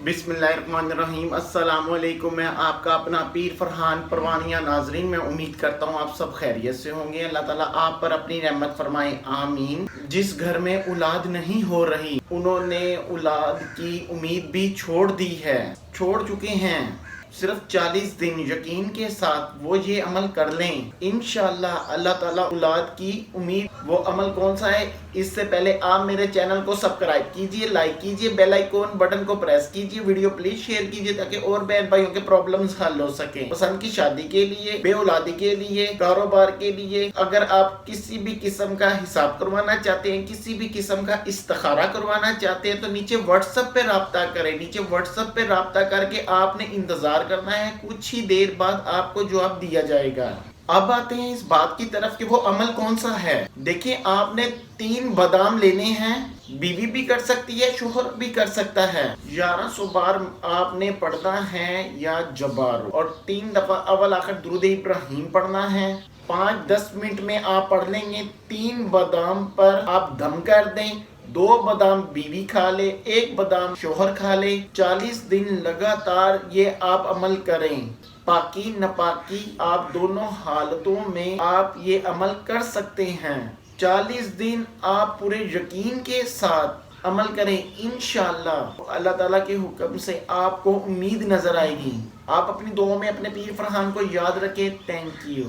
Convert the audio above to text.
बिस्मिल्लाहिर्रहमानिर्रहीम। अस्सलाम वालेकुम। मैं आपका अपना पीर फरहान परवानिया। नाजरीन, मैं उम्मीद करता हूँ आप सब खैरियत से होंगे। अल्लाह ताला आप पर अपनी रहमत फरमाए, आमीन। जिस घर में औलाद नहीं हो रही, उन्होंने औलाद की उम्मीद भी छोड़ दी है, छोड़ चुके हैं। सिर्फ 40 दिन यकीन के साथ वो ये अमल कर लें, इंशाअल्लाह अल्लाह ताला औलाद की उम्मीद। वो अमल कौन सा है? इससे पहले आप मेरे चैनल को सब्सक्राइब कीजिए, लाइक कीजिए, बेल आइकॉन बटन को प्रेस कीजिए, वीडियो प्लीज शेयर कीजिए ताकि और बहन भाइयों के प्रॉब्लम्स हल हो सके। पसंद की शादी के लिए, बे औलादी के लिए, कारोबार के लिए, अगर आप किसी भी किस्म का हिसाब करवाना चाहते हैं, किसी भी किस्म का इस्तिखारा करवाना चाहते हैं, तो नीचे व्हाट्सएप पे राब्ता करें। नीचे व्हाट्सएप पे राब्ता करके आपने इंतजार करना है, कुछ ही देर बाद आपको जवाब दिया जाएगा। अब आते हैं इस बात की तरफ कि वो अमल कौन सा है। देखिए, आपने 3 बादाम लेने हैं। बीवी भी कर सकती है, शोहर भी कर सकता है। 1100 बार आपने पढ़ना है या जबार, और 3 दफा अव्वल आखिर दुरूद इब्राहिम पढ़ना है। 5-10 मिनट में आप पढ़ लेंगे। 3 बादाम पर आप दम कर दें। 2 बादाम बीवी खा ले, 1 बादाम शोहर खा ले। 40 दिन लगातार ये आप अमल करें। पाकी नपाकी आप दोनों हालतों में आप ये अमल कर सकते हैं। 40 दिन आप पूरे यकीन के साथ अमल करें, इंशाअल्लाह अल्लाह ताला के हुक्म से आपको उम्मीद नजर आएगी। आप अपनी दुआओं में अपने पीर फरहान को याद रखें। Thank you.